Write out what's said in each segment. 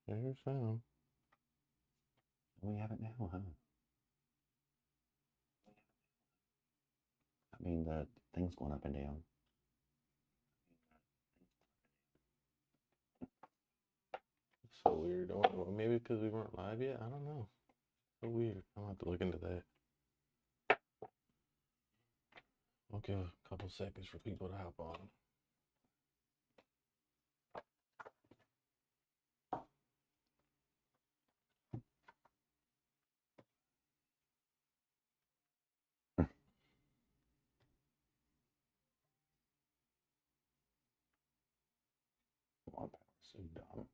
There's sound. We have it now, huh? I mean, the thing's going up and down. It's so weird. Maybe because we weren't live yet? I don't know. So weird. I'll have to look into that. I'll give a couple seconds for people to hop on. Come on, so dumb.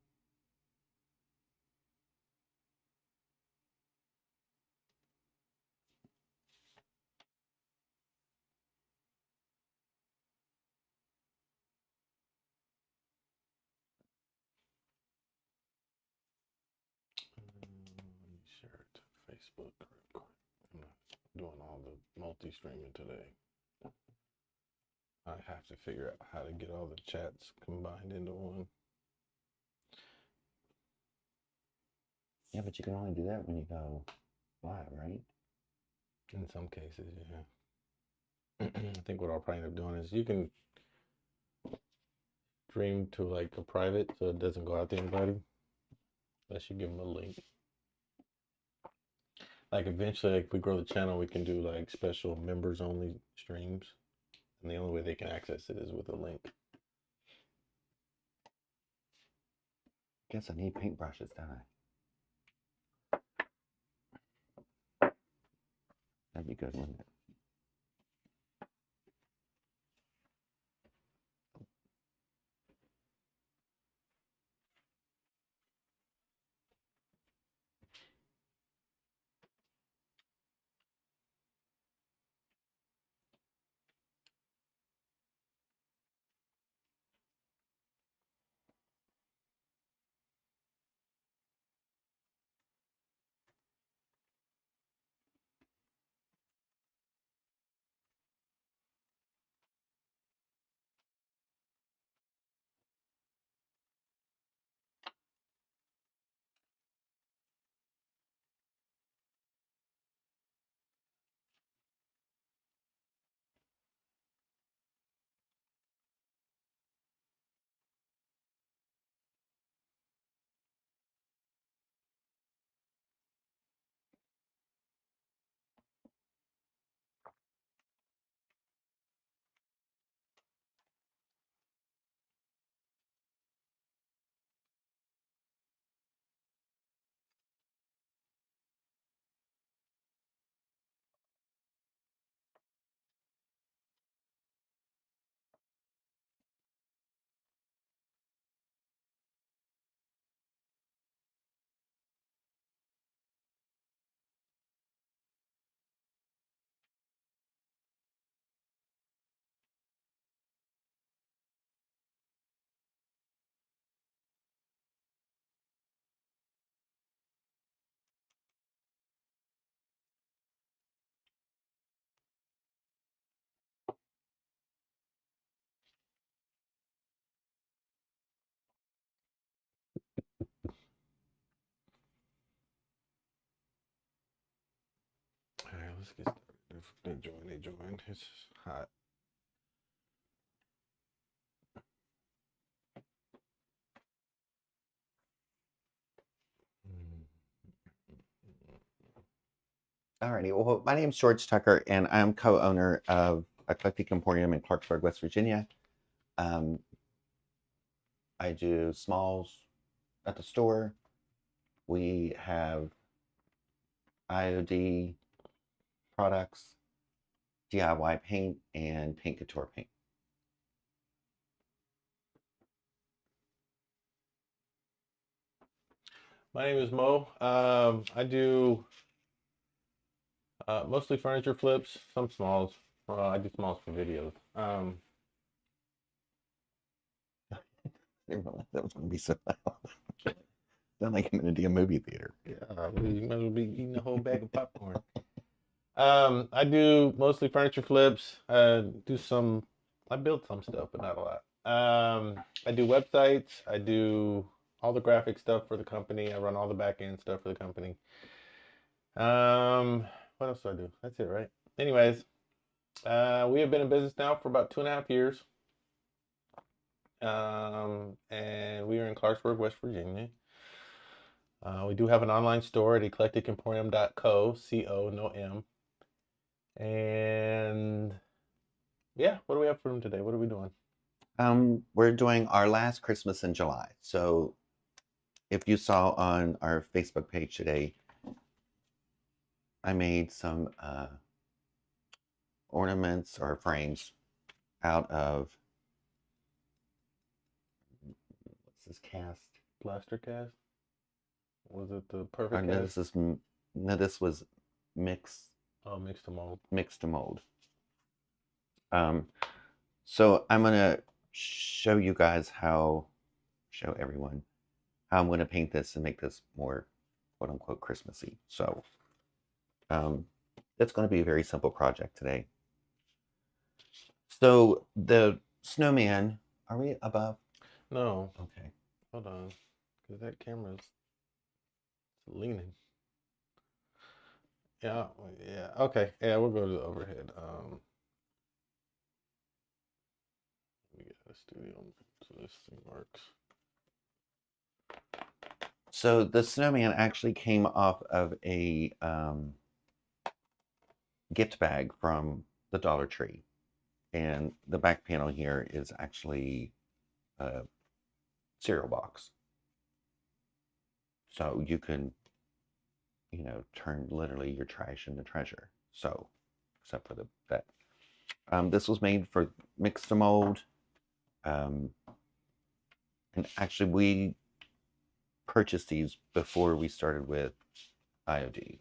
Let me share it to Facebook real quick. I'm not doing all the multi-streaming today. I have to figure out how to get all the chats combined into one. Yeah, but you can only do that when you go live, right? In some cases, yeah. I think what I'll probably end up doing is you can stream to like a private so it doesn't go out to anybody. Unless you give them a link. Like eventually, like if we grow the channel, we can do like special members only streams. And the only way they can access it is with a link. Guess I need paintbrushes, don't I? That'd be good, wouldn't it? All right, let's get started. They join. It's hot. Alrighty, well, my name is George Tucker, and I'm co-owner of Eclectic Emporium in Clarksburg, West Virginia. I do smalls at the store. We have IOD products, DIY paint, and paint couture paint. My name is Mo. I do mostly furniture flips, some smalls. I do smalls for videos. I didn't realize that was going to be so loud. Sound like I'm in a movie theater. Yeah, you might as well be eating a whole bag of popcorn. I do mostly furniture flips. I build some stuff, but not a lot. I do websites. I do all the graphic stuff for the company. I run all the back end stuff for the company. What else do I do? That's it, right? Anyways, we have been in business now for about 2.5 years. And we are in Clarksburg, West Virginia. We do have an online store at eclecticemporium.co, C-O, no M. And yeah, what do we have for them today? What are we doing? We're doing our last Christmas in July. So if you saw on our Facebook page today, I made some ornaments or frames out of, what's this cast? Plaster cast? Was it the perfect cast? This was mix. Oh, mixed to mold. Mixed to mold. So I'm gonna show everyone how I'm gonna paint this and make this more quote unquote Christmassy. So it's gonna be a very simple project today. So the snowman, are we above? No. Okay. Hold on, because that camera's leaning. Yeah, yeah. Okay, yeah, we'll go to the overhead. We got a studio, so this thing works. So the snowman actually came off of a gift bag from the Dollar Tree. And the back panel here is actually a cereal box. So you can, turn literally your trash into treasure. So, except for that. This was made for mix to mold. And actually, we purchased these before we started with IOD.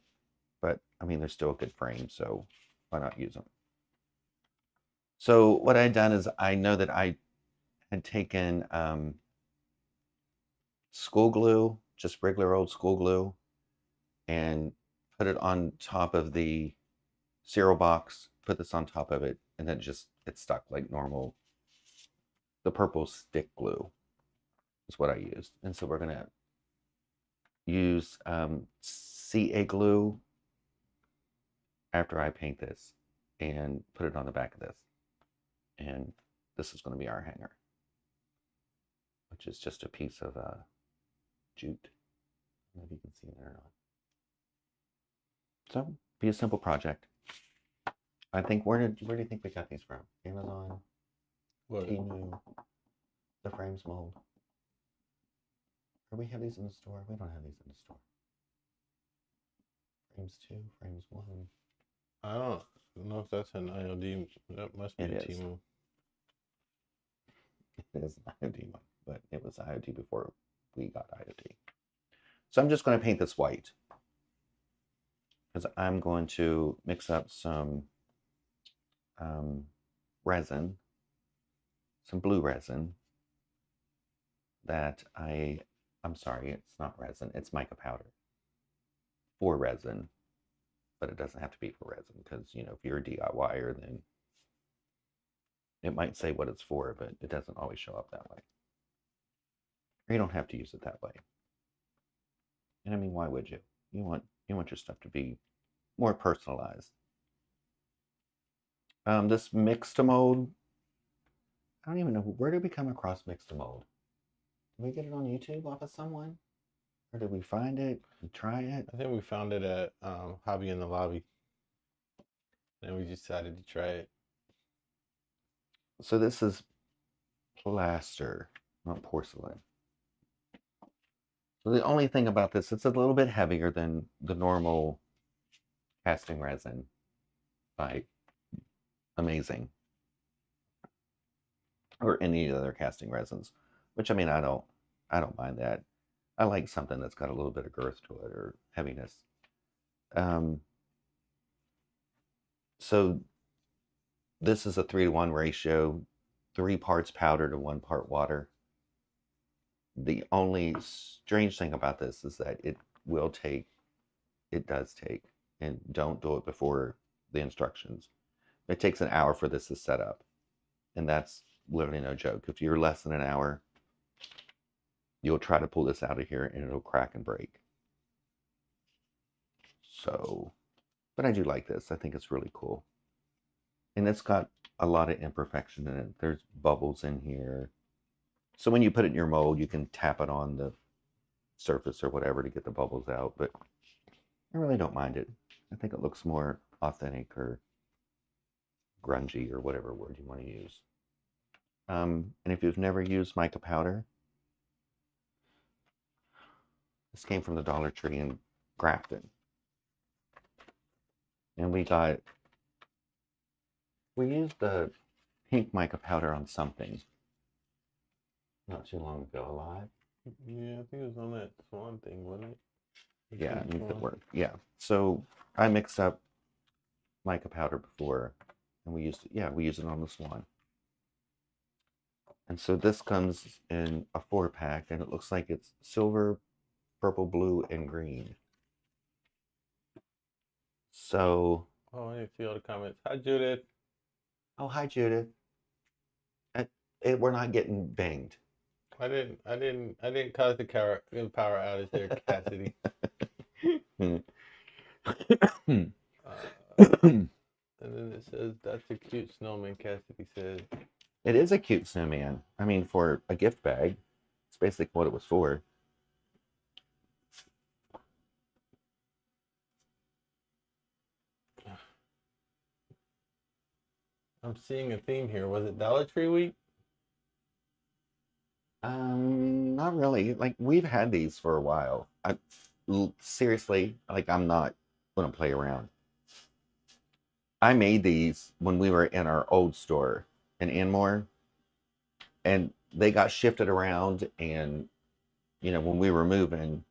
But, I mean, they're still a good frame, so why not use them? So what I had done is I know that I had taken school glue, just regular old school glue, and put it on top of the cereal box, put this on top of it, and then it stuck like normal. The purple stick glue is what I used. And so we're gonna use CA glue after I paint this and put it on the back of this. And this is gonna be our hanger, which is just a piece of jute. I don't know if you can see that or not. So be a simple project. I think where do you think we got these from? Amazon, What? Temu, the frames mold. Or we have these in the store? We don't have these in the store. Frames 2, frames 1. I don't know if that's an IOD. That must be a Temu. It is an IOD one, but it was IOD before we got IOD. So I'm just going to paint this white because I'm going to mix up some resin, some blue resin that I'm sorry, it's not resin, it's mica powder for resin, but it doesn't have to be for resin because, if you're a DIYer, then it might say what it's for, but it doesn't always show up that way. Or you don't have to use it that way. And I mean, why would you? You want your stuff to be more personalized. This mix to mold, I don't even know, where did we come across mix to mold? Did we get it on YouTube off of someone? Or did we find it and try it? I think we found it at Hobby in the Lobby. And we decided to try it. So this is plaster, not porcelain. So the only thing about this, it's a little bit heavier than the normal casting resin by Amazing or any other casting resins, which I mean, I don't mind that. I like something that's got a little bit of girth to it or heaviness. So this is a 3-to-1 ratio, 3 parts powder to 1 part water. The only strange thing about this is that it does take, and don't do it before the instructions. It takes an hour for this to set up. And that's literally no joke. If you're less than an hour, you'll try to pull this out of here and it'll crack and break. So, but I do like this. I think it's really cool. And it's got a lot of imperfection in it. There's bubbles in here. So when you put it in your mold, you can tap it on the surface or whatever to get the bubbles out. But I really don't mind it. I think it looks more authentic or grungy or whatever word you want to use. And if you've never used mica powder, this came from the Dollar Tree in Grafton. And we used the pink mica powder on something not too long ago. Alive? Yeah, I think it was on that swan thing, wasn't it? Yeah, it could work. Yeah. So I mixed up mica powder before, and we used it on the swan. And so this comes in a 4-pack, and it looks like it's silver, purple, blue, and green. So, oh, I didn't see all the comments. Hi, Judith. oh, hi, Judith. We're not getting banged. I didn't cause the power outage there, Cassidy. And then it says that's a cute snowman. Cassidy says. It is a cute snowman. I mean, for a gift bag, it's basically what it was for. I'm seeing a theme here. Was it Dollar Tree week? Not really. Like we've had these for a while. Seriously, like I'm not gonna play around. I made these when we were in our old store in Enmore, and they got shifted around. And when we were moving,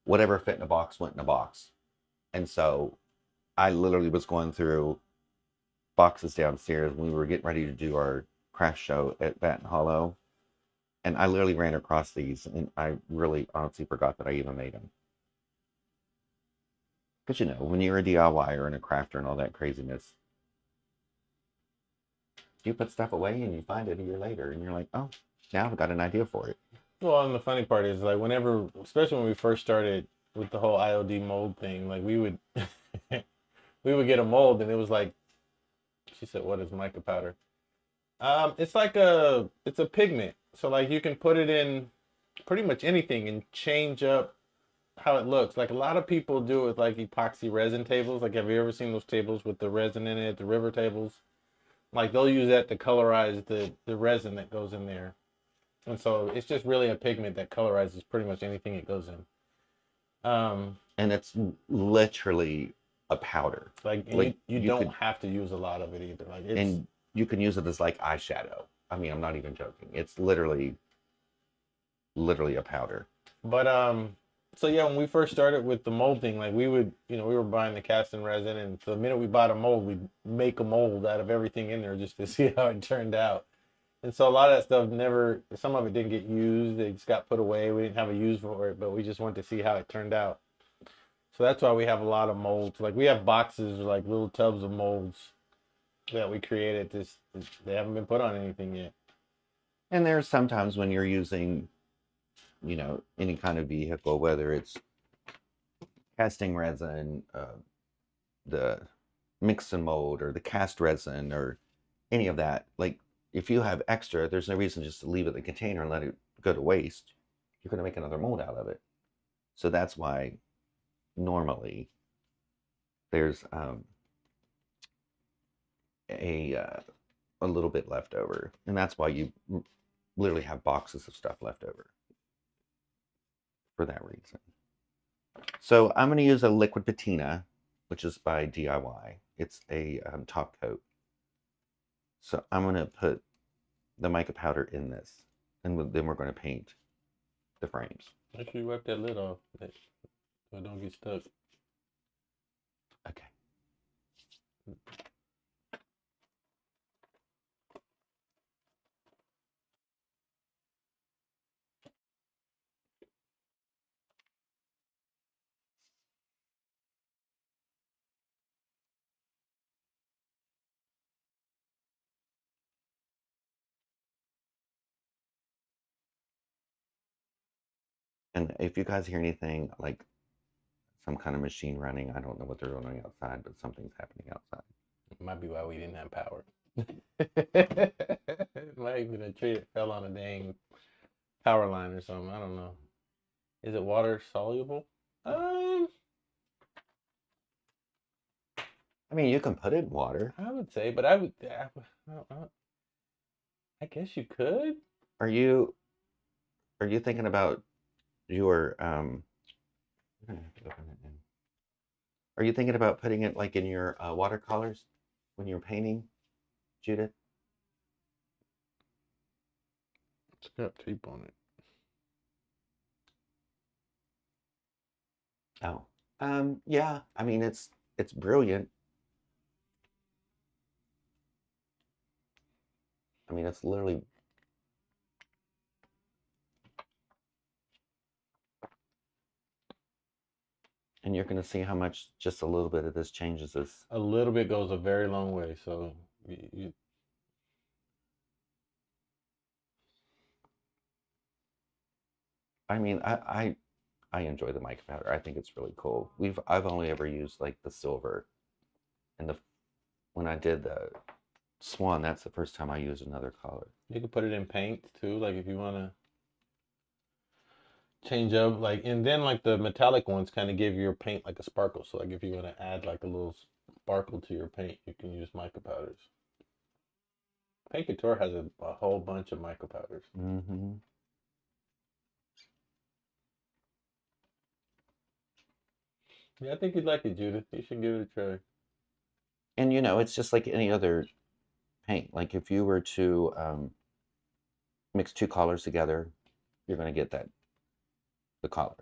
whatever fit in a box went in a box. And so I literally was going through boxes downstairs when we were getting ready to do our craft show at Baton Hollow. And I literally ran across these, and I really honestly forgot that I even made them. Because when you're a DIYer and a crafter and all that craziness, you put stuff away and you find it a year later, and you're like, oh, now I've got an idea for it. Well, and the funny part is, like, whenever, especially when we first started with the whole IOD mold thing, like we would we would get a mold, and it was like, she said, "What is mica powder?" It's like it's a pigment. So like you can put it in pretty much anything and change up how it looks. Like a lot of people do it with like epoxy resin tables. Like have you ever seen those tables with the resin in it, the river tables? Like they'll use that to colorize the resin that goes in there. And so it's just really a pigment that colorizes pretty much anything it goes in. And it's literally a powder. Like you don't have to use a lot of it either. Like and you can use it as like eyeshadow. I mean, I'm not even joking. It's literally a powder. But so yeah, when we first started with the molding, like we would, we were buying the casting resin, and the minute we bought a mold, we'd make a mold out of everything in there just to see how it turned out. And so a lot of that stuff some of it didn't get used. It just got put away. We didn't have a use for it, but we just wanted to see how it turned out. So that's why we have a lot of molds. Like we have boxes, like little tubs of molds that we created. They haven't been put on anything yet. And there's sometimes when you're using, any kind of vehicle, whether it's casting resin, the mix and mold, or the cast resin, or any of that. Like if you have extra, there's no reason just to leave it in the container and let it go to waste. You're going to make another mold out of it. So that's why normally there's a little bit left over, and that's why you literally have boxes of stuff left over for that reason. So I'm going to use a liquid patina, which is by DIY. It's a top coat. So I'm going to put the mica powder in this, and then we're going to paint the frames. Make sure you wipe that lid off so it don't get stuck. Okay. And if you guys hear anything like some kind of machine running, I don't know what they're running outside, but something's happening outside. It might be why we didn't have power. It might be a tree that fell on a dang power line or something. I don't know. Is it water soluble? Um, I mean, you can put it in water. I would say, but I guess you could. Are you thinking about your I'm gonna have to open it now. Are you thinking about putting it like in your watercolors when you're painting, Judith? It's got tape on it. Oh, yeah. I mean, it's brilliant. I mean, it's literally. And you're going to see how much just a little bit of this changes this. A little bit goes a very long way. So I mean, I enjoy the mica powder. I think it's really cool. I've only ever used like the silver, and the when I did the swan, that's the first time I used another color. you can put it in paint too, like if you want to change up, like, and then like the metallic ones kind of give your paint like a sparkle. So like if you want to add like a little sparkle to your paint, you can use mica powders. Paint Couture has a whole bunch of mica powders. Mm-hmm. Yeah, I think you'd like it, Judith. You should give it a try. And you know, it's just like any other paint. Like if you were to mix two colors together, you're going to get the color.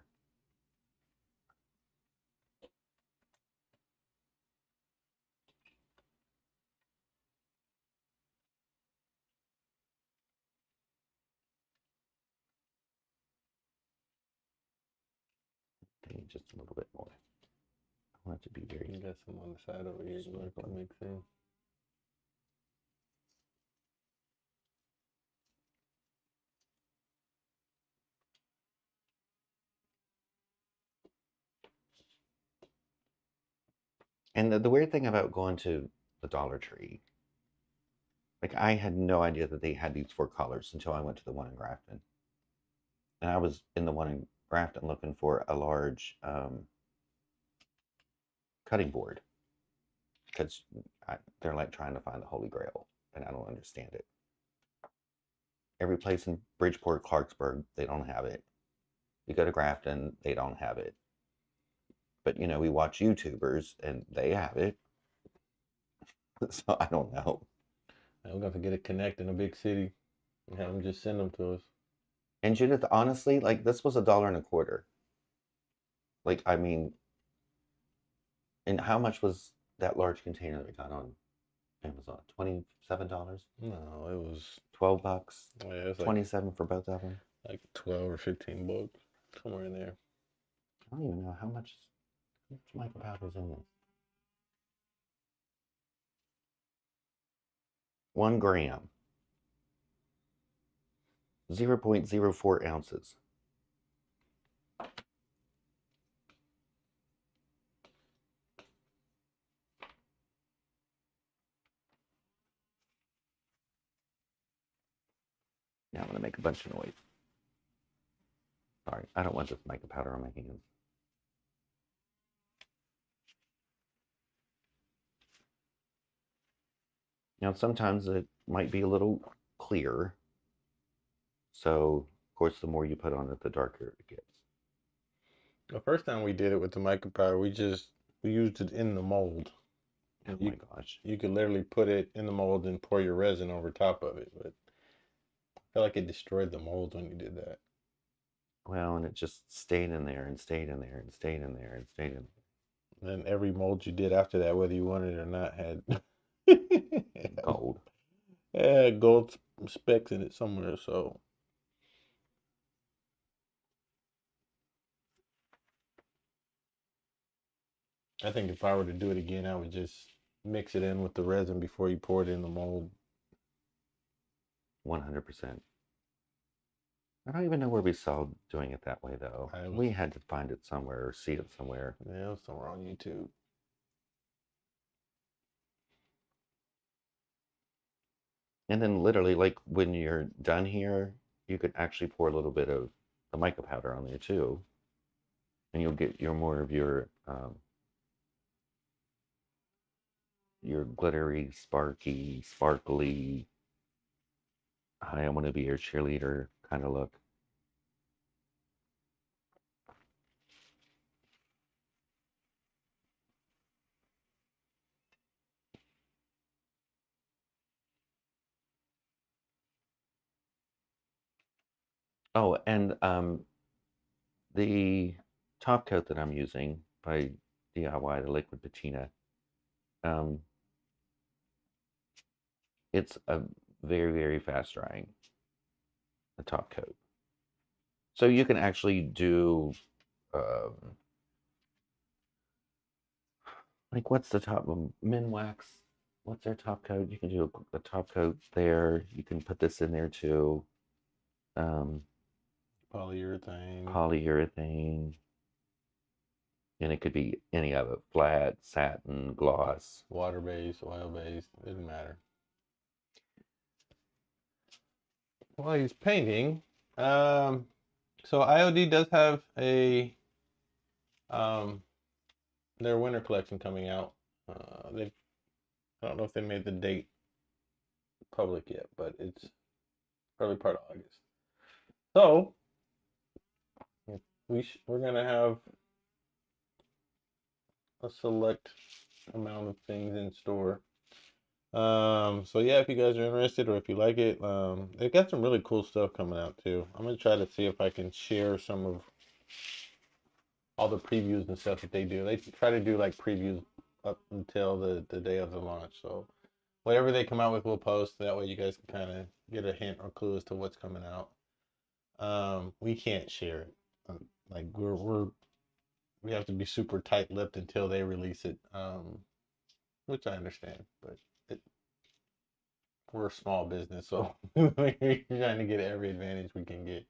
I need just a little bit more. I want it to be very. You got some on the side over here. You want to mix in. And the weird thing about going to the Dollar Tree, like I had no idea that they had these four colors until I went to the one in Grafton. And I was in the one in Grafton looking for a large cutting board because they're like trying to find the Holy Grail, and I don't understand it. Every place in Bridgeport, Clarksburg, they don't have it. You go to Grafton, they don't have it. But you know, we watch YouTubers and they have it. So I don't know. And we're going to get a connect in a big city and have them just send them to us. And Judith, honestly, like this was $1.25. Like, I mean, and how much was that large container that we got on Amazon? $27? No, it was $12? yeah, it's like 27 for both of them? like 12 or 15 bucks, somewhere in there. I don't even know how much mica powder's in this. 1 gram. 0.04 ounces. Now I'm going to make a bunch of noise. Sorry, I don't want this mica powder on my hands. Now, sometimes it might be a little clear. So, of course, the more you put on it, the darker it gets. The first time we did it with the mica powder, we used it in the mold. Oh my gosh. You could literally put it in the mold and pour your resin over top of it, but I feel like it destroyed the mold when you did that. Well, and it just stayed in there and stayed in there and stayed in there and stayed in there. And every mold you did after that, whether you wanted it or not, had Gold. had gold specks in it somewhere. So I think if I were to do it again, I would just mix it in with the resin before you pour it in the mold. 100%. I don't even know where we saw doing it that way though. I was- We had to find it somewhere or see it somewhere. Yeah, it was somewhere on YouTube. And then literally, like when you're done here, you could actually pour a little bit of the mica powder on there too, and you'll get your more of your glittery, sparky, sparkly. I want to be your cheerleader kind of look. Oh, and the top coat that I'm using by DIY, the liquid patina, um, it's a very, very fast drying, the top coat. So you can actually do, um, like, what's the top of Minwax? What's their top coat? You can do a top coat there. You can put this in there too. Um, Polyurethane. Polyurethane. And it could be any of it, flat, satin, gloss. Water-based, oil-based, doesn't matter. While he's painting, so IOD does have a their winter collection coming out. They I don't know if they made the date public yet, but it's early part of August. So we're gonna have a select amount of things in store. So yeah, if you guys are interested or if you like it, they've got some really cool stuff coming out too. I'm gonna try to see if I can share some of all the previews and stuff that they do. They try to do like previews up until the day of the launch. So whatever they come out with, we'll post. That way you guys can kind of get a hint or clue as to what's coming out. We can't share it. Like we have to be super tight-lipped until they release it. Which I understand, but we're a small business, so we're trying to get every advantage we can get.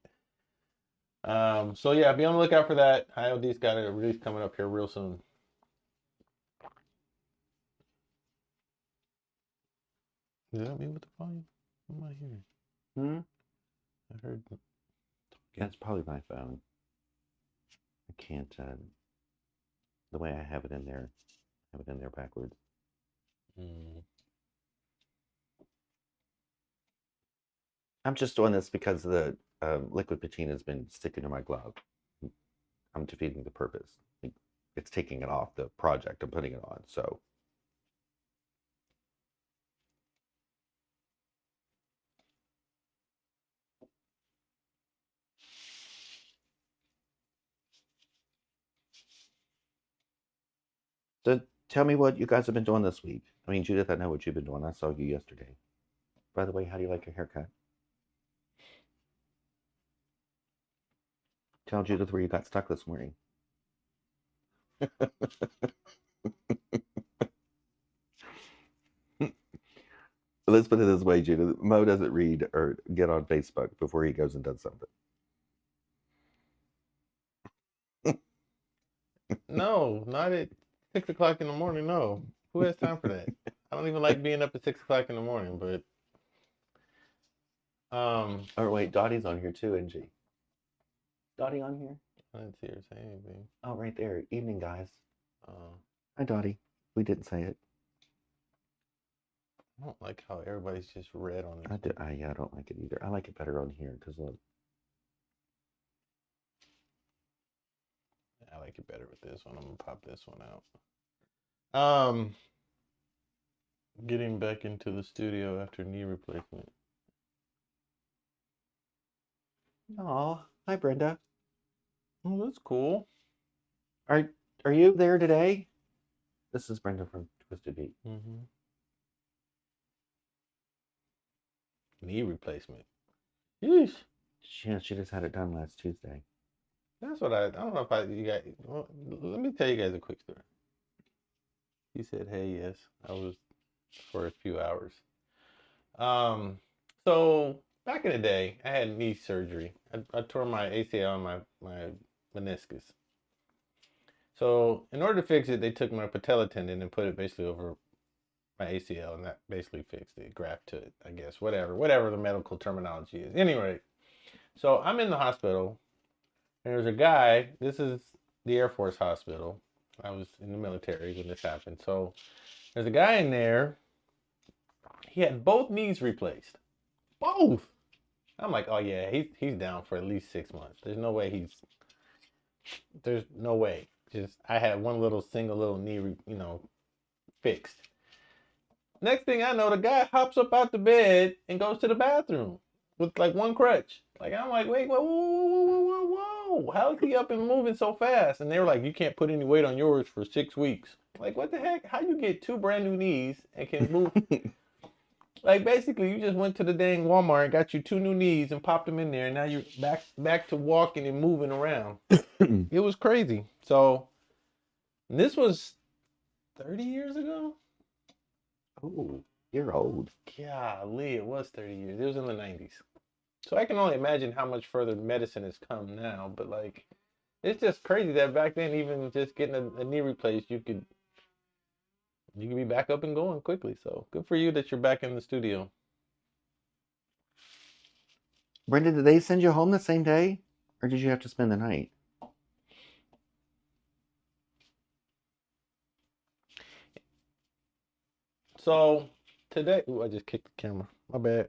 So yeah, be on the lookout for that. IOD's got a release coming up here real soon. Is that me with the volume? What am I hearing? Hmm? I heard. That's probably my phone. I can't, the way I have it in there, backwards. Mm. I'm just doing this because the liquid patina has been sticking to my glove. I'm defeating the purpose. Like, it's taking it off the project I'm putting it on. So So tell me what you guys have been doing this week. I mean, Judith, I know what you've been doing. I saw you yesterday. By the way, how do you like your haircut? Tell Judith where you got stuck this morning. Let's put it this way, Judith. Mo doesn't read or get on Facebook before he goes and does something. No, not at 6 o'clock in the morning. No, who has time for that? I don't even like being up at 6 o'clock in the morning. But Oh wait, Dottie's on here too, isn't she? Dottie on here? I didn't see her say anything. Oh, right there. Evening, guys. Uh, Hi, Dottie. We didn't say it. I don't like how everybody's just red on I this. yeah, I don't like it either. I like it better on here because look. I like it better with this one. I'm gonna pop this one out. Getting back into the studio after knee replacement. Oh, hi, Brenda. Oh, that's cool. Are are you there today? This is Brenda from Twisted Beat. Mm-hmm. Knee replacement. Yeesh. She just had it done last Tuesday. That's what I don't know if you guys. Well, let me tell you guys a quick story. He said, "Hey, yes, I was for a few hours." Um, so back in the day, I had knee surgery. I tore my ACL and my meniscus. So in order to fix it, they took my patella tendon and put it basically over my ACL, and that basically fixed it, graft to it, I guess, whatever the medical terminology is. Anyway, so I'm in the hospital, and there's a guy. This is the Air Force hospital. I was in the military when this happened. So there's a guy in there. He had both knees replaced. Both. I'm like, oh yeah, he's down for at least 6 months. There's no way. Just I had one single little knee, fixed. Next thing I know, the guy hops up out the bed and goes to the bathroom with like one crutch. Like I'm like, wait, whoa. How is he up and moving so fast? And they were like, you can't put any weight on yours for 6 weeks. Like, what the heck? How you get two brand new knees and can move? Like basically, you just went to the dang Walmart and got you two new knees and popped them in there, and now you're back to walking and moving around. It was crazy. So this was 30 years ago. Oh, you're old. Golly, it was 30 years. It was in the 90s. So I can only imagine how much further medicine has come now. But like, it's just crazy that back then, even just getting a knee replaced, you could be back up and going quickly. So good for you that you're back in the studio. Brenda, did they send you home the same day, or did you have to spend the night? So today, ooh, I just kicked the camera. My bad.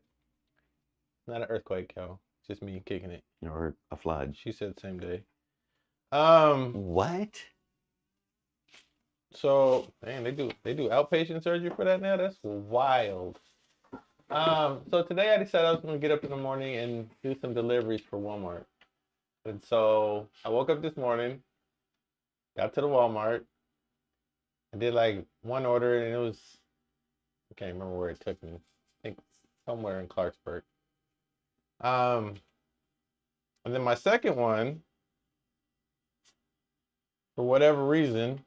Not an earthquake, y'all. Just me kicking it. Or a flood? She said same day. What? So, man, they do outpatient surgery for that now? That's wild. So today I decided I was gonna get up in the morning and do some deliveries for Walmart. And so I woke up this morning, got to the Walmart, I did like one order and it was, I can't remember where it took me. I think somewhere in Clarksburg. And then my second one, for whatever reason,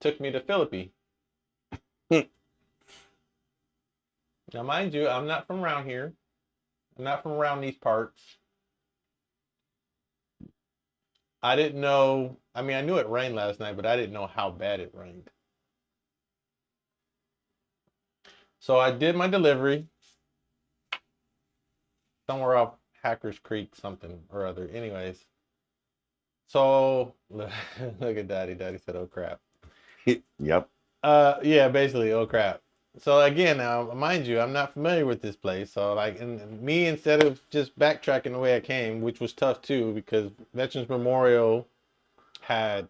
took me to Philippi. Now, mind you, I'm not from around here. I'm not from around these parts. I didn't know. I mean, I knew it rained last night, but I didn't know how bad it rained. So I did my delivery somewhere off Hackers Creek, something or other. Anyways, so look at Daddy. Daddy said, "Oh crap." Yep. Yeah, basically, oh crap. So again, now mind you, I'm not familiar with this place. So like, and me, instead of just backtracking the way I came, which was tough too, because Veterans Memorial had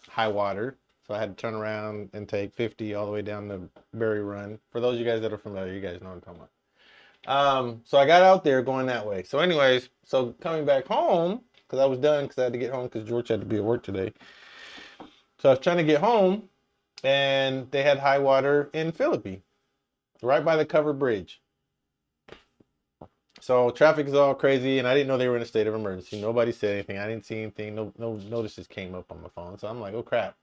high water, so I had to turn around and take 50 all the way down to Berry Run. For those of you guys that are familiar, you guys know what I'm talking about. So I got out there going that way. So anyways, so coming back home, because I was done, because I had to get home because George had to be at work today. So I was trying to get home, and they had high water in Philippi, right by the covered bridge. So traffic is all crazy, and I didn't know they were in a state of emergency. Nobody said anything. I didn't see anything. No notices came up on my phone. So I'm like, oh crap.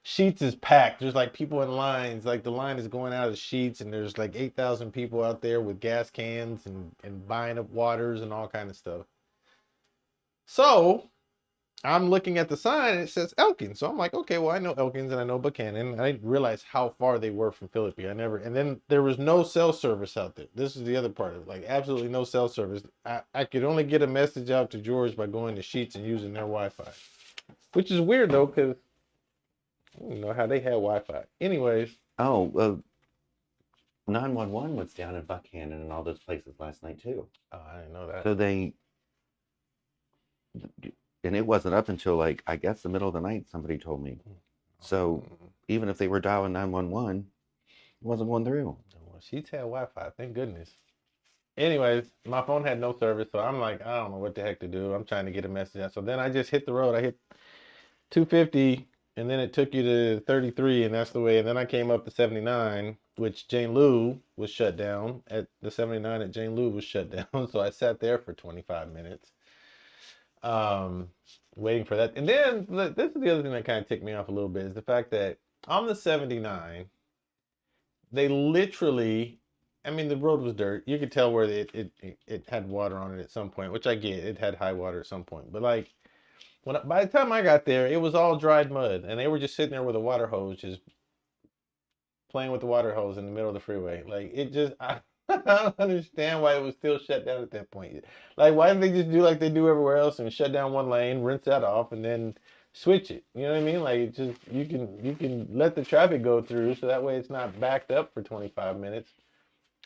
Sheets is packed. There's like people in lines. Like the line is going out of Sheets, and there's like 8,000 people out there with gas cans and buying up waters and all kind of stuff. So I'm looking at the sign and it says Elkins. So I'm like, okay, well, I know Elkins and I know Buchanan. I didn't realize how far they were from Philippi. And then there was no cell service out there. This is the other part of it. Like absolutely no cell service. I could only get a message out to George by going to Sheets and using their Wi-Fi, which is weird though, because I don't know how they had Wi-Fi. Anyways. Oh, well, 911 was down in Buchanan and all those places last night too. Oh, I didn't know that. So and it wasn't up until like, I guess the middle of the night, somebody told me. So even if they were dialing 911, it wasn't going through. Well, Sheets had Wi-Fi, thank goodness. Anyways, my phone had no service, so I'm like, I don't know what the heck to do. I'm trying to get a message out. So then I just hit the road. I hit 250, and then it took you to 33, and that's the way. And then I came up to 79, which Jane Lou was shut down. At the 79 at Jane Lou was shut down. So I sat there for 25 minutes. Waiting for that. And then this is the other thing that kind of ticked me off a little bit, is the fact that on the 79, they literally, I mean, the road was dirt. You could tell where it had water on it at some point, which I get. It had high water at some point, but like by the time I got there, it was all dried mud, and they were just sitting there with a water hose, just playing with the water hose in the middle of the freeway. Like it just, I don't understand why it was still shut down at that point. Like, why didn't they just do like they do everywhere else and shut down one lane, rinse that off, and then switch it? You know what I mean? Like, it just you can let the traffic go through, so that way it's not backed up for 25 minutes.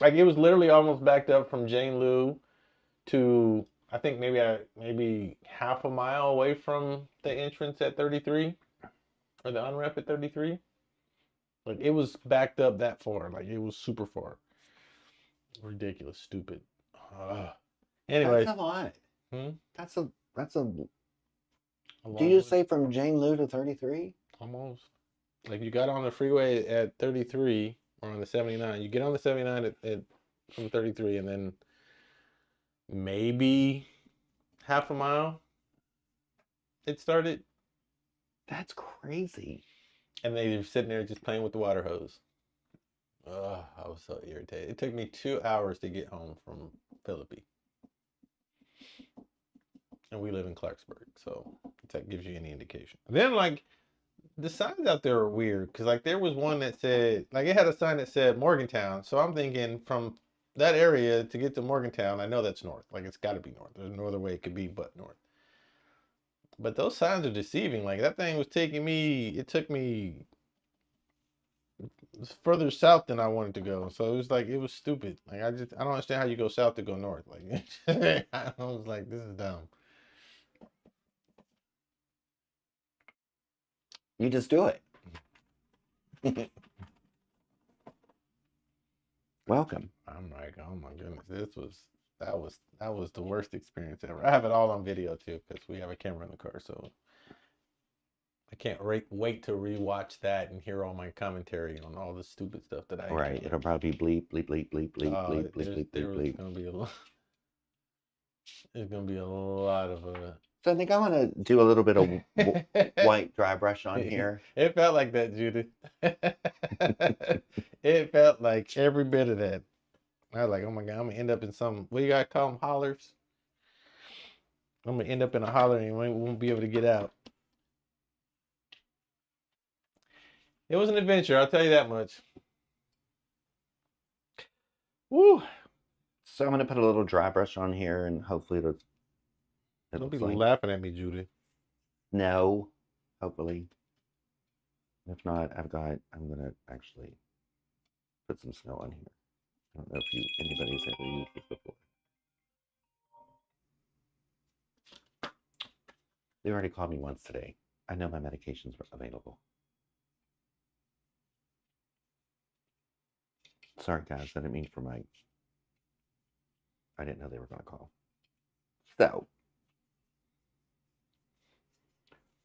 Like it was literally almost backed up from Jane Lou to I think maybe half a mile away from the entrance at 33 or the unrep at 33. Like it was backed up that far. Like it was super far. Ridiculous, stupid. Anyways, That's a lot. hmm? That's a. A Do long you way. say from Jane Lou to 33? Almost. Like you got on the freeway at 33 or on the 79. You get on the 79 from 33 and then maybe half a mile it started. That's crazy. And they were sitting there just playing with the water hose. I was so irritated. It took me 2 hours to get home from Philippi. And we live in Clarksburg, so if that gives you any indication. Then, like, the signs out there are weird, because, like, there was one that said, like, it had a sign that said Morgantown, so I'm thinking from that area to get to Morgantown, I know that's north. Like, it's got to be north. There's no other way it could be but north. But those signs are deceiving. Like, that thing was it took me further south than I wanted to go. So it was stupid. Like, I don't understand how you go south to go north. Like, I was like, this is dumb. You just do it. Welcome. I'm like, oh my goodness, that was the worst experience ever. I have it all on video too because we have a camera in the car, so I can't wait to rewatch that and hear all my commentary on all the stupid stuff that I Right. It'll probably be bleep, bleep, bleep, bleep, bleep, bleep, bleep, bleep, bleep, bleep. gonna be there's gonna be a lot of So I think I want to do a little bit of white dry brush on here. It felt like that, Judith. It felt like every bit of that. I was like, oh my God, I'm gonna end up in some, what do you gotta call them, hollers? I'm gonna end up in a holler and we won't be able to get out. It was an adventure, I'll tell you that much. Woo! So I'm going to put a little dry brush on here and hopefully Don't be laughing at me, Judy. No, hopefully. If not, I'm going to actually put some snow on here. I don't know if anybody's ever used this before. They already called me once today. I know my medications are available. Sorry, guys. I didn't mean for my... I didn't know they were going to call.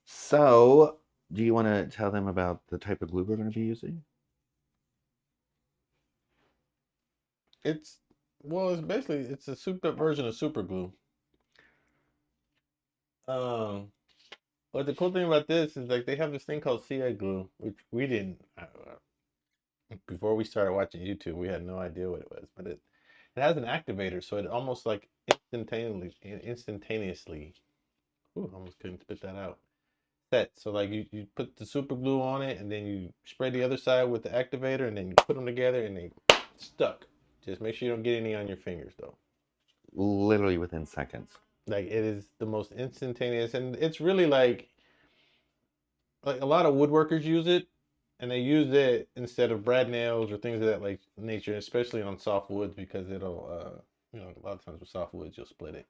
So, do you want to tell them about the type of glue we're going to be using? It's a souped up version of super glue. But the cool thing about this is like they have this thing called CI glue, which we didn't. Before we started watching YouTube, we had no idea what it was, but it has an activator, so it almost like instantaneously. Ooh, almost couldn't spit that out. Set. So like you put the super glue on it, and then you spray the other side with the activator, and then you put them together, and they stuck. Just make sure you don't get any on your fingers, though. Literally within seconds. Like it is the most instantaneous, and it's really like a lot of woodworkers use it, and they use it instead of brad nails or things of that like nature, especially on soft woods because it'll a lot of times with soft woods you'll split it.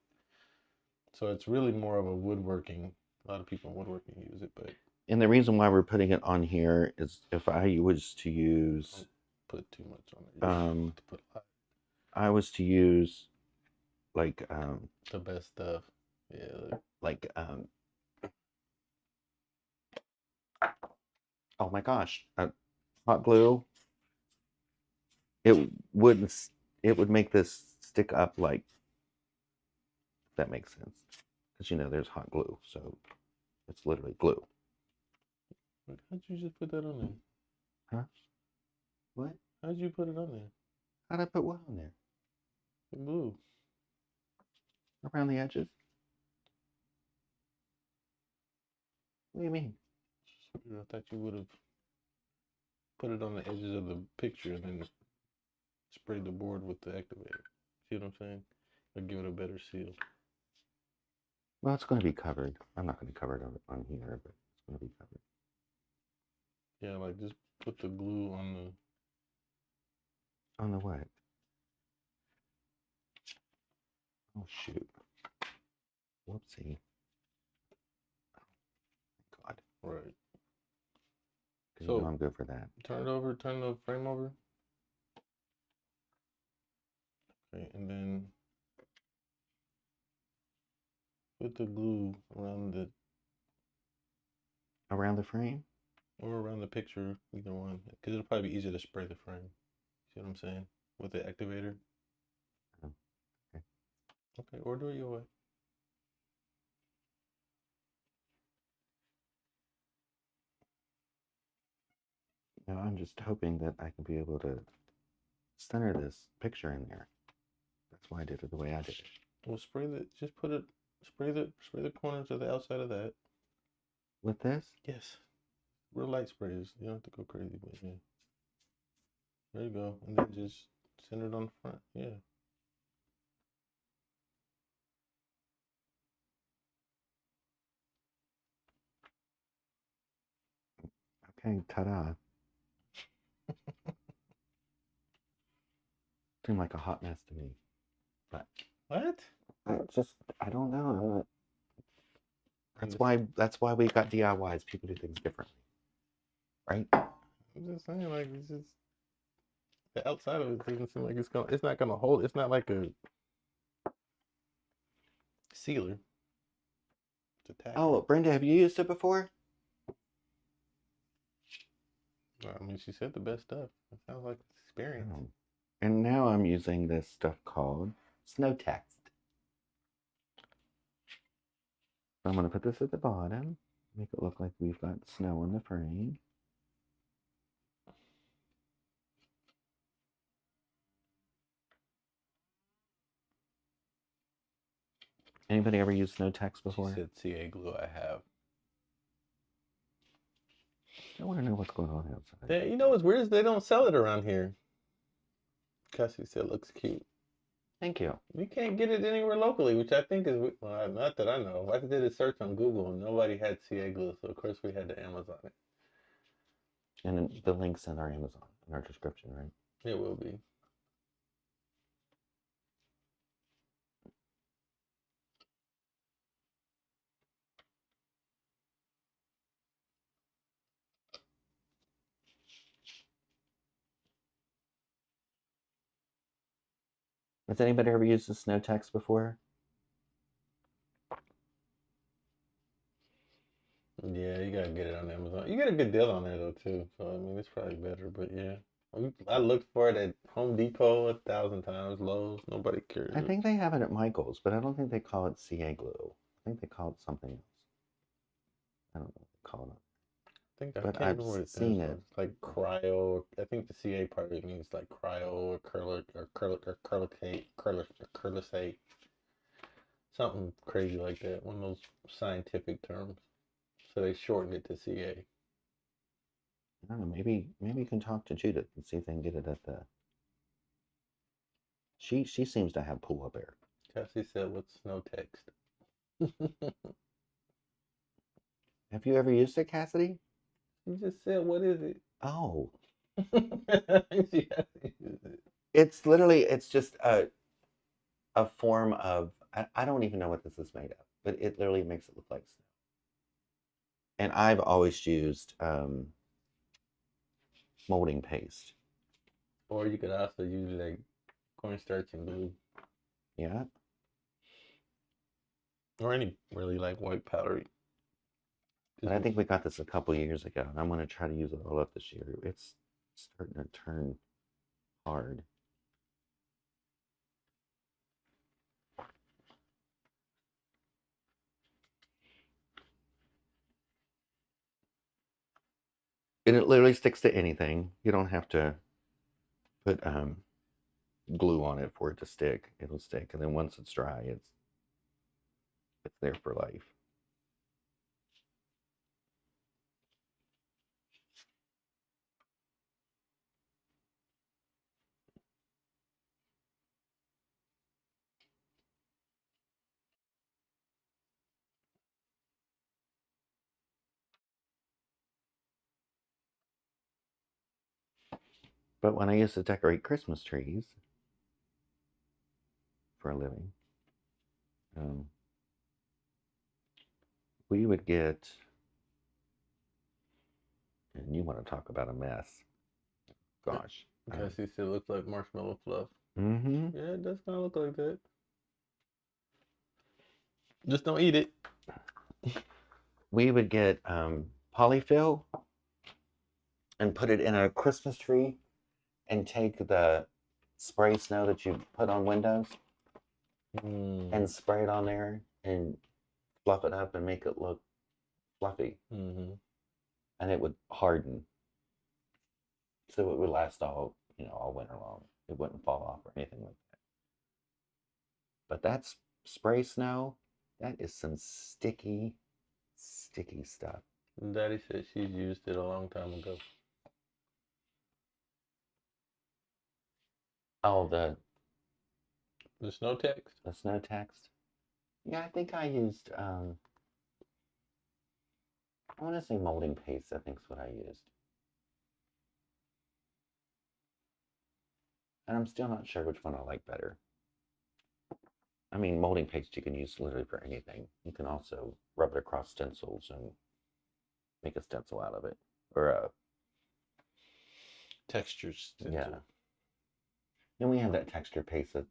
So it's really more of a woodworking. A lot of people in woodworking use it, but and the reason why we're putting it on here is if I was to use, don't put too much on it. I was to use like the best stuff. Yeah. Like oh my gosh, hot glue. It would make this stick up like, if that makes sense. Because there's hot glue, so it's literally glue. How'd you just put that on there? Huh? What? How'd you put it on there? How'd I put what on there? The glue. Around the edges? What do you mean? I thought you would have put it on the edges of the picture and then sprayed the board with the activator. See what I'm saying? Or give it a better seal. Well, it's going to be covered. I'm not going to cover it on here, but it's going to be covered. Yeah, like just put the glue on the... On the what? Oh, shoot. Whoopsie. Oh, God. Right. Because you know I'm good for that. Turn it over, turn the frame over. Okay, and then put the glue around the... Around the frame? Or around the picture, either one. Because it'll probably be easier to spray the frame. See what I'm saying? With the activator. Oh, okay. Okay, or do it your way. Now I'm just hoping that I can be able to center this picture in there. That's why I did it the way I did it. Well, just put it, spray the corners of the outside of that. With this? Yes. Real light sprays. You don't have to go crazy, but yeah. There you go. And then just center it on the front. Yeah. Okay, ta-da. Seemed like a hot mess to me. But What? I don't know. That's why we got DIYs. People do things differently. Right? I'm just saying, like, it's just the outside of it doesn't seem like it's not gonna hold. It's not like a sealer. It's a tack. Oh, Brenda, have you used it before? I mean, she said the best stuff. It sounds like experience. Oh. And now I'm using this stuff called Snow Text. So I'm going to put this at the bottom, make it look like we've got snow on the frame. Anybody ever used Snow Text before? She said CA glue. I have. I want to know what's going on outside. You know what's weird is they don't sell it around here. Cassie said it looks cute. Thank you. You can't get it anywhere locally, which I think is, well, not that I know. I did a search on Google and nobody had CA glue, so of course we had to Amazon it. And the link's in our Amazon, in our description, right? It will be. Has anybody ever used the Snow Text before? Yeah, you gotta get it on Amazon. You get a good deal on there though too. So I mean, it's probably better. But yeah, I looked for it at Home Depot 1,000 times. Lowe's, nobody cares. I think they have it at Michael's, but I don't think they call it CA glue. I think they call it something else. I don't know what they call it. I think But can't I've remember what it seen stands it. for. It's like cryo. I think the CA part of it means like cryo or curlicate. Something crazy like that. One of those scientific terms. So they shortened it to CA. I don't know. Maybe you can talk to Judith and see if they can get it at the. She seems to have pool up there. Cassie said, "What's snow text?" Have you ever used it, Cassidy? She just said, "What is it?" Oh, She hasn't used it. it's just a form of I don't even know what this is made of, but it literally makes it look like snow. And I've always used molding paste. Or you could also use like cornstarch and glue. Yeah. Or any really like white powdery. But I think we got this a couple years ago, and I'm going to try to use it all up this year. It's starting to turn hard. And it literally sticks to anything. You don't have to put glue on it for it to stick. It'll stick, and then once it's dry, it's there for life. But when I used to decorate Christmas trees for a living, we would get, and you want to talk about a mess. Gosh. Because he said it looks like marshmallow fluff. Mm-hmm. Yeah, it does kind of look like that. Just don't eat it. We would get polyfill and put it in a Christmas tree and take the spray snow that you put on windows and spray it on there and fluff it up and make it look fluffy. Mm-hmm. And it would harden. So it would last all winter long. It wouldn't fall off or anything like that. But that's spray snow. That is some sticky stuff. Daddy said she's used it a long time ago. Oh, the snow text? The snow text. Yeah, I think I used, I want to say molding paste, I think is what I used. And I'm still not sure which one I like better. I mean, molding paste you can use literally for anything. You can also rub it across stencils and make a stencil out of it. Or a texture stencil. Yeah. Then we have that texture paste at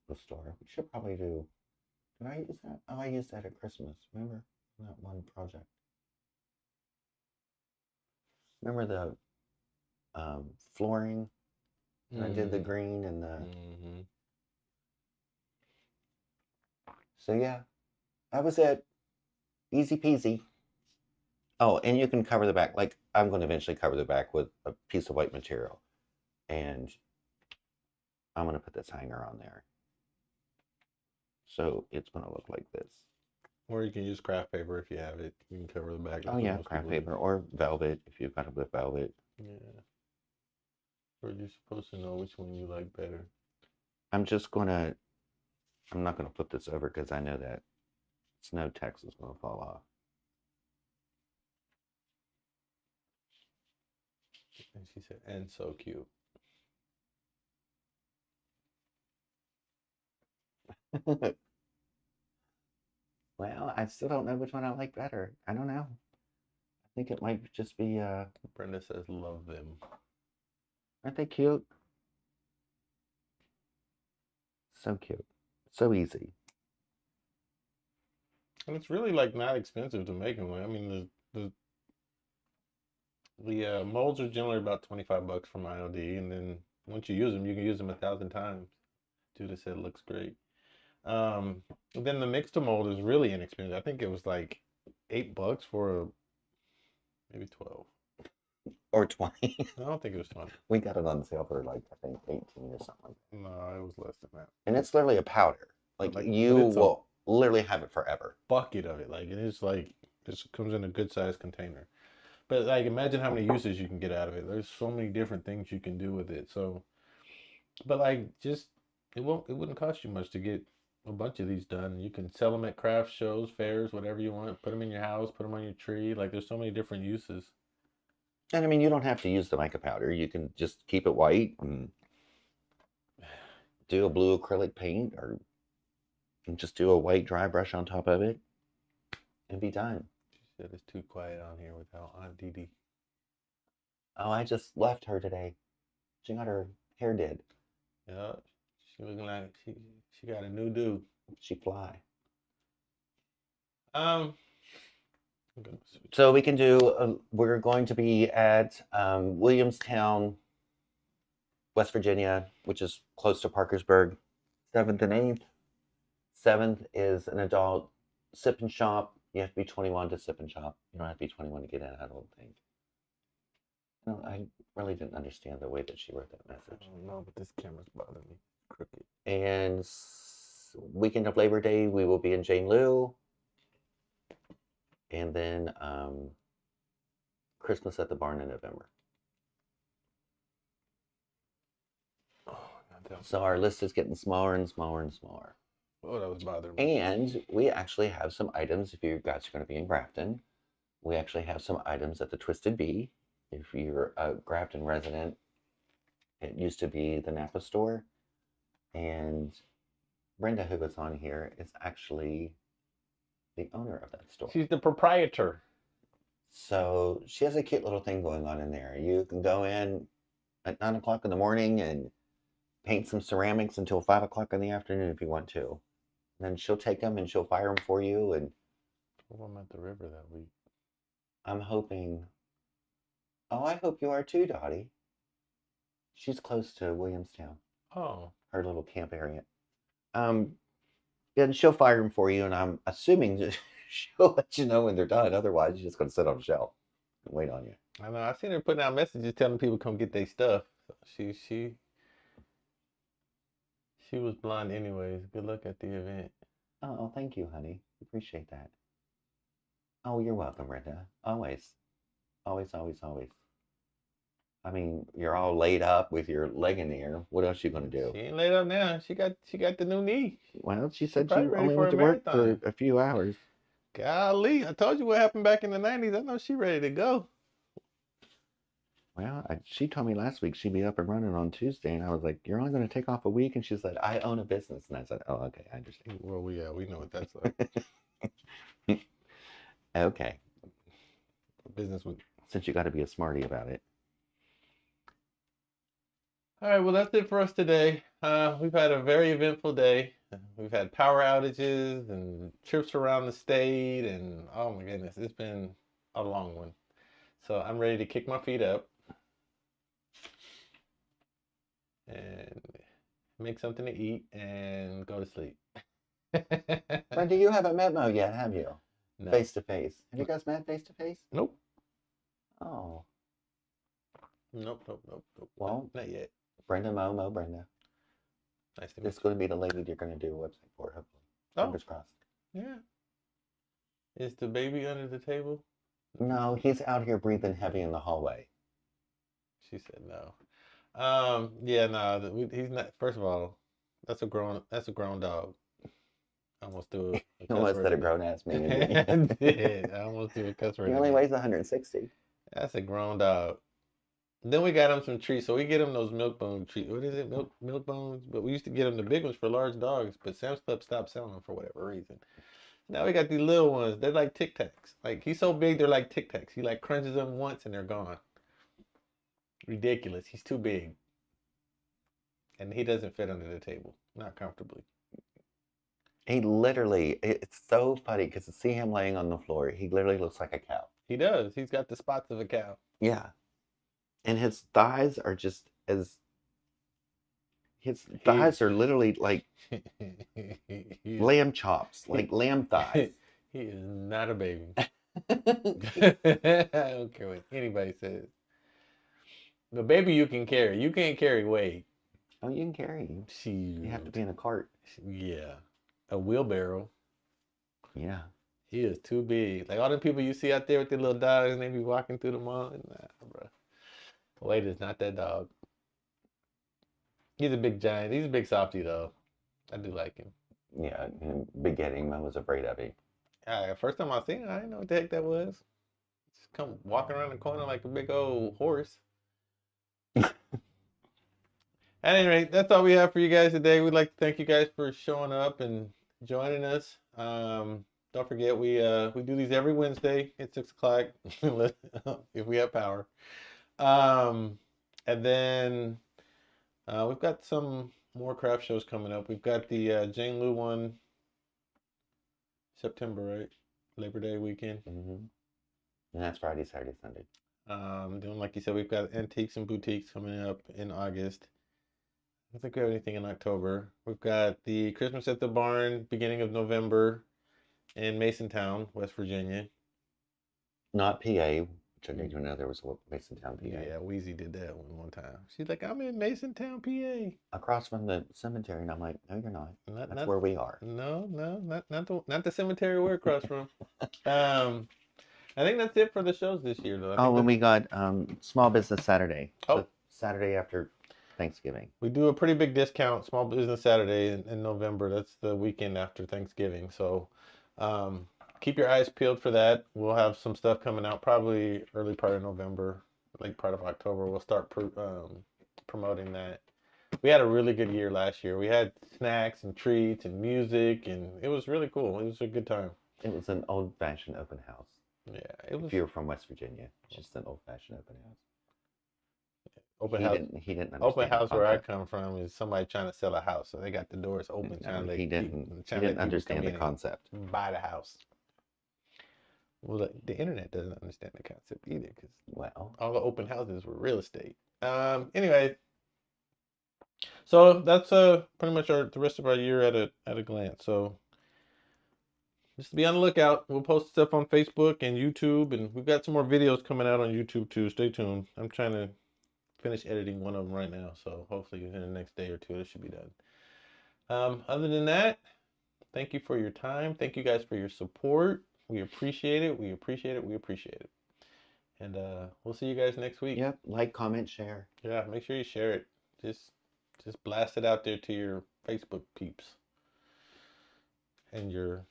the store. We should probably do. Did I use that? Oh, I used that at Christmas. Remember that one project? Remember the flooring? And I did the green and the. Mm-hmm. So yeah, that was it. Easy peasy. Oh, and you can cover the back. Like I'm going to eventually cover the back with a piece of white material, and I'm going to put this hanger on there. So it's going to look like this. Or you can use craft paper if you have it. You can cover the back. Oh yeah, craft paper or velvet if you've got it with velvet. Yeah. Or you're supposed to know which one you like better. I'm not going to flip this over because I know that snow text is going to fall off. And she said, and so cute. Well, I still don't know which one I like better. I don't know. I think it might just be Brenda says love them. Aren't they cute? So cute. So easy. And it's really like not expensive to make them. I mean the molds are generally about $25 from IOD, and then once you use them, you can use them 1,000 times. Judah said it looks great. Then the mix to mold is really inexpensive. I think it was like $8 for maybe 12 or 20. I don't think it was 20. We got it on sale for like I think 18 or something like that. No, it was less than that. And it's literally a powder. Like you will literally have it forever. Bucket of it, like it is like this comes in a good sized container. But like imagine how many uses you can get out of it. There's so many different things you can do with it. So, but like just it wouldn't cost you much to get a bunch of these done. You can sell them at craft shows, fairs, whatever you want. Put them in your house, put them on your tree. Like there's so many different uses. And I mean, you don't have to use the mica powder. You can just keep it white and do a blue acrylic paint or just do a white dry brush on top of it and be done. She said it's too quiet on here without Aunt Dee Dee. Oh, I just left her today. She got her hair did. Yeah, she looking like she got a new do. She fly. So we can do. We're going to be at Williamstown, West Virginia, which is close to Parkersburg. 7th and 8th. 7th is an adult sip and shop. You have to be 21 to sip and shop. You don't have to be 21 to get in, I don't think. No, I really didn't understand the way that she wrote that message. I don't know, but this camera's bothering me. Crooked. And weekend of Labor Day, we will be in Jane Lou. And then Christmas at the barn in November. So our list is getting smaller and smaller and smaller. Oh, that was bothering me. And we actually have some items if you guys are going to be in Grafton. We actually have some items at the Twisted Bee. If you're a Grafton resident, it used to be the Napa store. And Brenda, who was on here, is actually the owner of that store. She's the proprietor. So she has a cute little thing going on in there. You can go in at 9 o'clock in the morning and paint some ceramics until 5 o'clock in the afternoon if you want to. And then she'll take them and she'll fire them for you. And I'm at the river that week. I'm hoping. Oh, I hope you are too, Dottie. She's close to Williamstown. Oh. Her little camp area. And she'll fire them for you, and I'm assuming she'll let you know when they're done. Otherwise, you're just going to sit on the shelf and wait on you. I know. I seen her putting out messages telling people come get their stuff. She was blind anyways. Good luck at the event. Oh, thank you, honey. Appreciate that. Oh, you're welcome, Brenda. Always. Always, always, always. I mean, you're all laid up with your leg in the air. What else you gonna do? She ain't laid up now. She got the new knee. Well, she said she probably ready only for went a to work for marathon. a few hours. Golly, I told you what happened back in the 90s. I know she ready to go. Well, she told me last week she'd be up and running on Tuesday, and I was like, "You're only going to take off a week?" And she said, "I own a business," and I said, "Oh, okay, I understand." Well, we know what that's like. Okay. Business week. Since you got to be a smarty about it. All right, well, that's it for us today. We've had a very eventful day. We've had power outages and trips around the state, and oh my goodness, it's been a long one. So I'm ready to kick my feet up and make something to eat and go to sleep. Brenda, you haven't met Mo yet, have you? No. Face to face. Have you guys met face to face? Nope. Oh. Nope. Well, not yet. Brenda, Mo, Brenda. Nice to meet you. This is going to be the lady you're going to do a website for, hopefully. Oh. Fingers crossed. Yeah. Is the baby under the table? No, he's out here breathing heavy in the hallway. She said no. Yeah, no, he's not. First of all, that's a grown dog. I almost threw a You almost said a grown ass man. I did. I almost threw a cuss word. He only weighs 160. That's a grown dog. Then we got him some treats. So we get him those milk bone treats. What is it? Milk bones? But we used to get him the big ones for large dogs, but Sam's Club stopped selling them for whatever reason. Now we got these little ones. They're like Tic Tacs. Like, he's so big, they're like Tic Tacs. He like crunches them once and they're gone. Ridiculous. He's too big. And he doesn't fit under the table. Not comfortably. He literally, it's so funny because to see him laying on the floor, he literally looks like a cow. He does. He's got the spots of a cow. Yeah. And his thighs are just as, his thighs are literally like lamb chops, like lamb thighs. He is not a baby. I don't care what anybody says. The baby you can carry. You can't carry Wade. Oh, you can carry him. You have to be in a cart. Yeah. A wheelbarrow. Yeah. He is too big. Like all the people you see out there with their little dogs and they be walking through the mall. Nah, bro. Wade is not that dog. He's a big giant. He's a big softie though. I do like him. Yeah, in the beginning, I was afraid of him. First time I seen him, I didn't know what the heck that was. Just come walking around the corner like a big old horse. At any rate, that's all we have for you guys today. We'd like to thank you guys for showing up and joining us. Don't forget, we do these every Wednesday at 6 o'clock if we have power. And then we've got some more craft shows coming up. We've got the Jane Lou one, September, right? Labor Day weekend. Mm-hmm. And that's Friday, Saturday, Sunday. Then, like you said, we've got antiques and boutiques coming up in August. I don't think we have anything in October. We've got the Christmas at the Barn, beginning of November, in Masontown, West Virginia. Not PA, Turned into another was Masontown, PA. Yeah, Wheezy did that one time. She's like, I'm in Masontown, PA. Across from the cemetery, and I'm like, no, you're not. That's Not, where we are. no, not the cemetery we're across from. I think that's it for the shows this year, though. And we got Small Business Saturday. Oh. The Saturday after Thanksgiving. We do a pretty big discount, Small Business Saturday in November. That's the weekend after Thanksgiving. So keep your eyes peeled for that. We'll have some stuff coming out probably early part of November, late part of October. We'll start promoting that. We had a really good year last year. We had snacks and treats and music, and it was really cool. It was a good time. It was an old-fashioned open house. Yeah, it was. If you're from West Virginia, just an old-fashioned open house. Open house. He didn't understand Open house the where I concept. come from is somebody trying to sell a house, so they got the doors open. He didn't understand the concept. Buy the house. Well, the internet doesn't understand the concept either, because all the open houses were real estate. Anyway, so that's pretty much the rest of our year at a glance. So just be on the lookout. We'll post stuff on Facebook and YouTube, and we've got some more videos coming out on YouTube too. Stay tuned. I'm trying to finish editing one of them right now, so hopefully in the next day or two it should be done. Other than that, thank you for your time. Thank you guys for your support. We appreciate it. We appreciate it. We appreciate it. And we'll see you guys next week. Yep. Like, comment, share. Yeah, make sure you share it. Just blast it out there to your Facebook peeps and your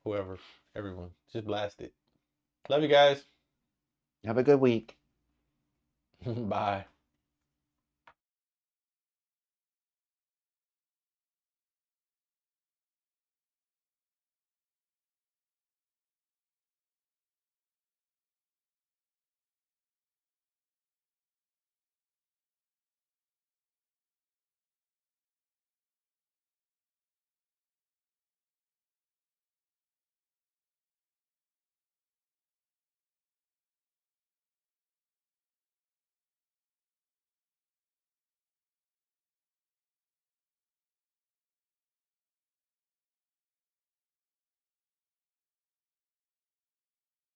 whoever, everyone. Just blast it. Love you guys. Have a good week. Bye.